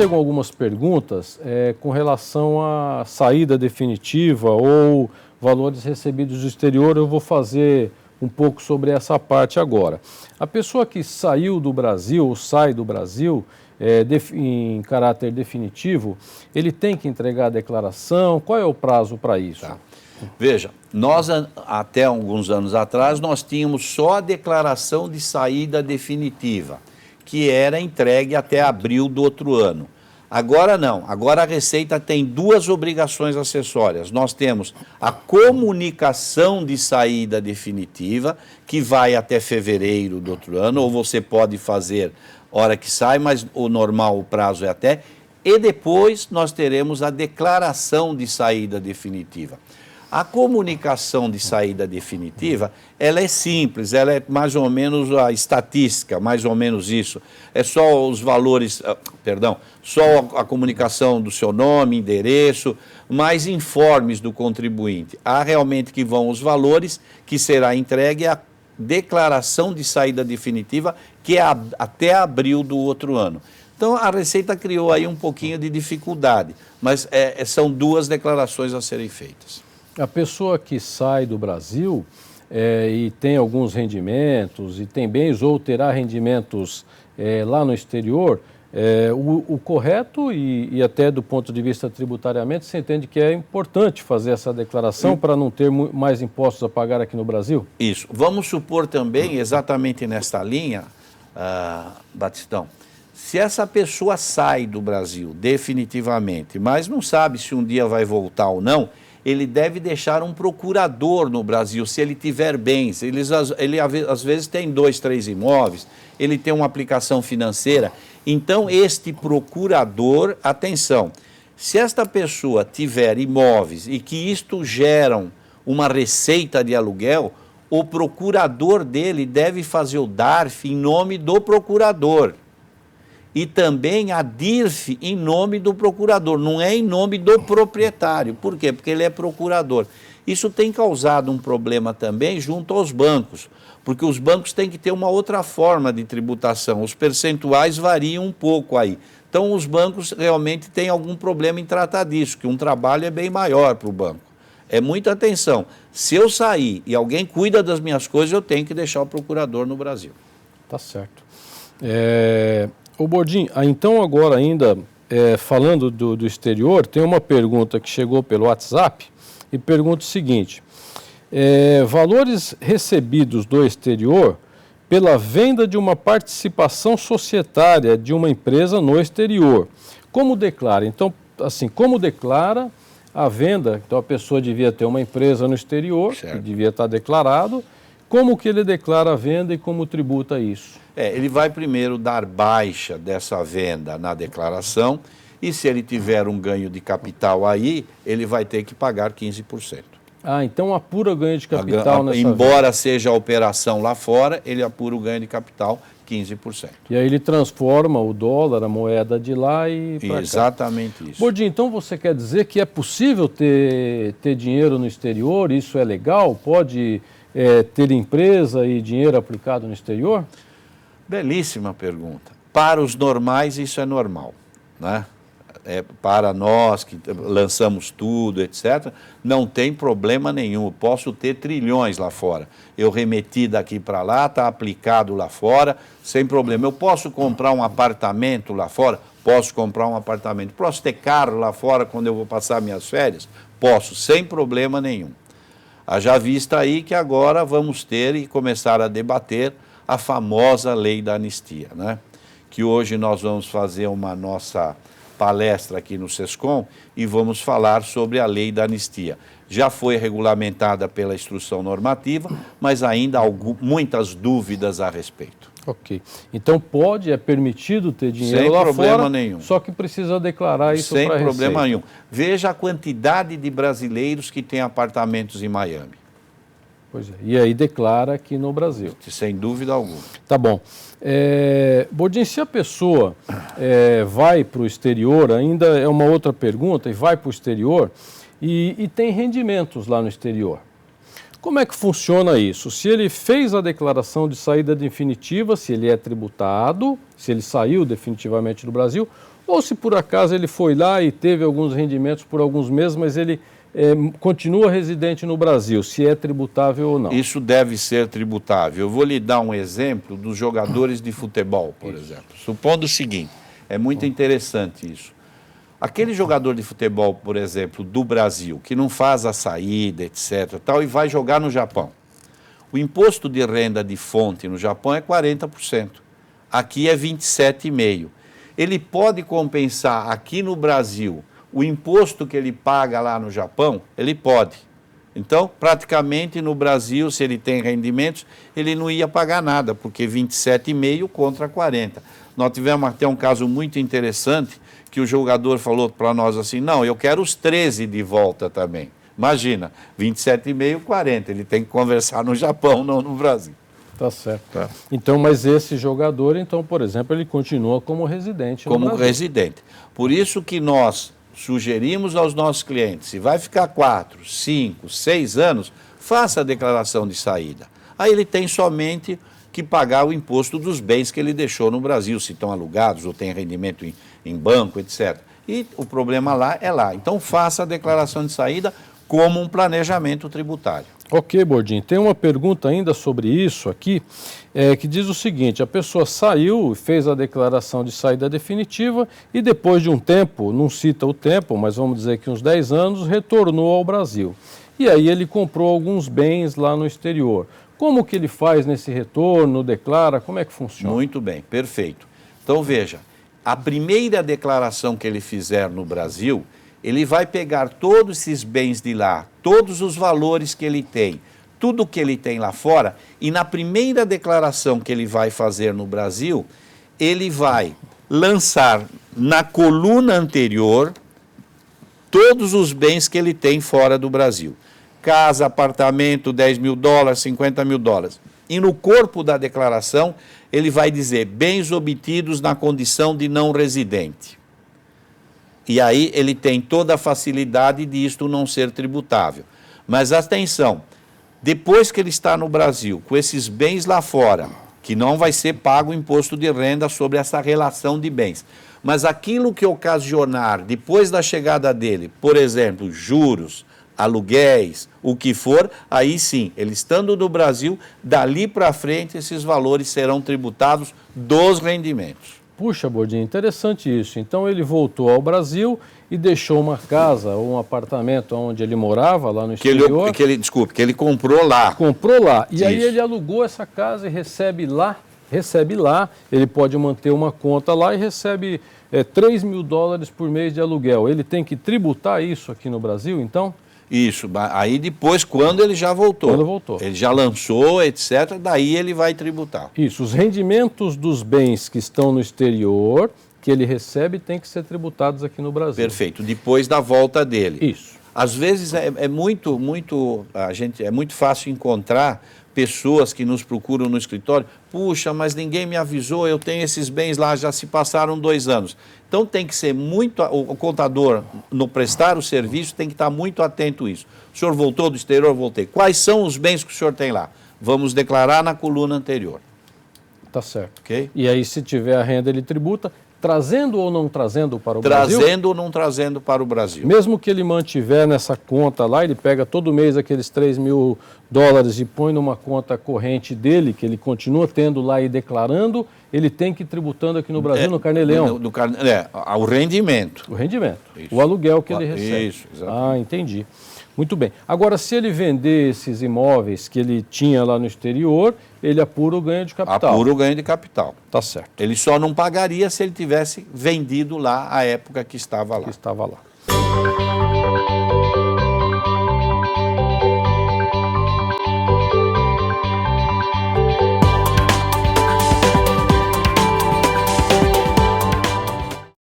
chegam algumas perguntas com relação à saída definitiva ou valores recebidos do exterior. Eu vou fazer um pouco sobre essa parte agora. A pessoa que saiu do Brasil ou sai do Brasil em caráter definitivo, ele tem que entregar a declaração? Qual é o prazo para isso? Tá. Veja, nós até alguns anos atrás, nós tínhamos só a declaração de saída definitiva, que era entregue até abril do outro ano. Agora não, agora a Receita tem duas obrigações acessórias. Nós temos a comunicação de saída definitiva, que vai até fevereiro do outro ano, ou você pode fazer hora que sai, mas o normal, o prazo é até. E depois nós teremos a declaração de saída definitiva. A comunicação de saída definitiva, ela é simples, ela é mais ou menos a estatística, mais ou menos isso. É só os valores, só a comunicação do seu nome, endereço, mais informes do contribuinte. Há realmente que vão os valores, que será entregue a declaração de saída definitiva, que é até abril do outro ano. Então, a Receita criou aí um pouquinho de dificuldade, mas são duas declarações a serem feitas. A pessoa que sai do Brasil e tem alguns rendimentos, e tem bens ou terá rendimentos lá no exterior, o correto e até do ponto de vista tributariamente, você entende que é importante fazer essa declaração para não ter mais impostos a pagar aqui no Brasil? Isso. Vamos supor também, exatamente nesta linha, Batistão, se essa pessoa sai do Brasil definitivamente, mas não sabe se um dia vai voltar ou não, ele deve deixar um procurador no Brasil, se ele tiver bens. Ele às vezes tem 2, 3 imóveis, ele tem uma aplicação financeira. Então, este procurador, atenção, se esta pessoa tiver imóveis e que isto geram uma receita de aluguel, o procurador dele deve fazer o DARF em nome do procurador. E também a DIRF em nome do procurador, não é em nome do proprietário. Por quê? Porque ele é procurador. Isso tem causado um problema também junto aos bancos, porque os bancos têm que ter uma outra forma de tributação, os percentuais variam um pouco aí. Então os bancos realmente têm algum problema em tratar disso, que um trabalho é bem maior para o banco. É muita atenção. Se eu sair e alguém cuida das minhas coisas, eu tenho que deixar o procurador no Brasil. Tá certo. Ô Bordim, então agora ainda falando do exterior, tem uma pergunta que chegou pelo WhatsApp e pergunta o seguinte: valores recebidos do exterior pela venda de uma participação societária de uma empresa no exterior, como declara? Então, assim, como declara a venda? Então a pessoa devia ter uma empresa no exterior, certo, que devia estar declarado. Como que ele declara a venda e como tributa isso? Ele vai primeiro dar baixa dessa venda na declaração e se ele tiver um ganho de capital aí, ele vai ter que pagar 15%. Então apura ganho de capital nessa embora venda. Seja a operação lá fora, ele apura o ganho de capital 15%. E aí ele transforma o dólar, a moeda de lá e para cá. Exatamente isso. Bordim, então você quer dizer que é possível ter dinheiro no exterior? Isso é legal? Pode ter empresa e dinheiro aplicado no exterior? Belíssima pergunta. Para os normais isso é normal, né? Para nós que lançamos tudo, etc., não tem problema nenhum. Eu posso ter trilhões lá fora. Eu remeti daqui para lá, está aplicado lá fora, sem problema. Eu posso comprar um apartamento lá fora? Posso comprar um apartamento. Posso ter carro lá fora quando eu vou passar minhas férias? Posso, sem problema nenhum. Haja vista aí que agora vamos ter e começar a debater a famosa lei da anistia, né? Que hoje nós vamos fazer uma nossa palestra aqui no SESCOM e vamos falar sobre a lei da anistia. Já foi regulamentada pela instrução normativa, mas ainda há muitas dúvidas a respeito. Ok. Então é permitido ter dinheiro lá fora, sem problema nenhum. Só que precisa declarar isso para a Receita. Sem problema nenhum. Veja a quantidade de brasileiros que têm apartamentos em Miami. Pois é. E aí declara aqui no Brasil. Sem dúvida alguma. Tá bom. Bordim, se a pessoa vai para o exterior, ainda é uma outra pergunta, e vai para o exterior e tem rendimentos lá no exterior. Como é que funciona isso? Se ele fez a declaração de saída definitiva, se ele é tributado, se ele saiu definitivamente do Brasil, ou se por acaso ele foi lá e teve alguns rendimentos por alguns meses, mas ele continua residente no Brasil, se é tributável ou não. Isso deve ser tributável. Eu vou lhe dar um exemplo dos jogadores de futebol, por exemplo. Supondo o seguinte, é muito interessante isso. Aquele jogador de futebol, por exemplo, do Brasil, que não faz a saída, etc., tal, e vai jogar no Japão. O imposto de renda de fonte no Japão é 40%. Aqui é 27,5%. Ele pode compensar aqui no Brasil o imposto que ele paga lá no Japão? Ele pode. Então, praticamente no Brasil, se ele tem rendimentos, ele não ia pagar nada, porque 27,5% contra 40%. Nós tivemos até um caso muito interessante, que o jogador falou para nós assim, não, eu quero os 13 de volta também. Imagina, 27,5%, 40%. Ele tem que conversar no Japão, não no Brasil. Tá certo. Tá. Então, mas esse jogador, então, por exemplo, ele continua como residente no Brasil. Como residente. Por isso que nós sugerimos aos nossos clientes, se vai ficar 4, 5, 6 anos, faça a declaração de saída. Aí ele tem somente que pagar o imposto dos bens que ele deixou no Brasil, se estão alugados ou tem rendimento em banco, etc. E o problema lá é lá. Então faça a declaração de saída como um planejamento tributário. Ok, Bordin. Tem uma pergunta ainda sobre isso aqui, que diz o seguinte, a pessoa saiu, fez a declaração de saída definitiva e depois de um tempo, não cita o tempo, mas vamos dizer que uns 10 anos, retornou ao Brasil. E aí ele comprou alguns bens lá no exterior. Como que ele faz nesse retorno, declara, como é que funciona? Muito bem, perfeito. Então veja, a primeira declaração que ele fizer no Brasil, ele vai pegar todos esses bens de lá, todos os valores que ele tem, tudo que ele tem lá fora, e na primeira declaração que ele vai fazer no Brasil, ele vai lançar na coluna anterior todos os bens que ele tem fora do Brasil. Casa, apartamento, 10 mil dólares, 50 mil dólares. E no corpo da declaração, ele vai dizer bens obtidos na condição de não residente. E aí ele tem toda a facilidade de isto não ser tributável. Mas atenção, depois que ele está no Brasil, com esses bens lá fora, que não vai ser pago o imposto de renda sobre essa relação de bens, mas aquilo que ocasionar depois da chegada dele, por exemplo, juros, aluguéis, o que for, aí sim, ele estando no Brasil, dali para frente esses valores serão tributados dos rendimentos. Puxa, Bordin, interessante isso. Então ele voltou ao Brasil e deixou uma casa ou um apartamento onde ele morava, lá no exterior. Que ele comprou lá. Comprou lá. E Isso. Aí ele alugou essa casa e recebe lá. Ele pode manter uma conta lá e recebe 3 mil dólares por mês de aluguel. Ele tem que tributar isso aqui no Brasil, então? Isso, aí depois, quando ele já voltou. Quando voltou. Ele já lançou, etc., daí ele vai tributar. Isso, os rendimentos dos bens que estão no exterior, que ele recebe, têm que ser tributados aqui no Brasil. Perfeito, depois da volta dele. Isso. Às vezes é muito fácil encontrar pessoas que nos procuram no escritório, puxa, mas ninguém me avisou, eu tenho esses bens lá, já se passaram 2 anos. Então tem que ser o contador, no prestar o serviço, tem que estar muito atento a isso. O senhor voltou do exterior? Voltei. Quais são os bens que o senhor tem lá? Vamos declarar na coluna anterior. Tá certo. Okay? E aí, se tiver a renda, ele tributa, trazendo ou não trazendo para o Brasil? Trazendo ou não trazendo para o Brasil. Mesmo que ele mantiver nessa conta lá, ele pega todo mês aqueles 3 mil dólares e põe numa conta corrente dele, que ele continua tendo lá e declarando, ele tem que ir tributando aqui no Brasil, no Carnê-Leão. O rendimento. O rendimento, isso. O aluguel que ele recebe. Isso, exatamente. Ah, entendi. Muito bem. Agora, se ele vender esses imóveis que ele tinha lá no exterior, ele apura o ganho de capital. Apura o ganho de capital. Tá certo. Ele só não pagaria se ele tivesse vendido lá a época que estava lá. Que estava lá.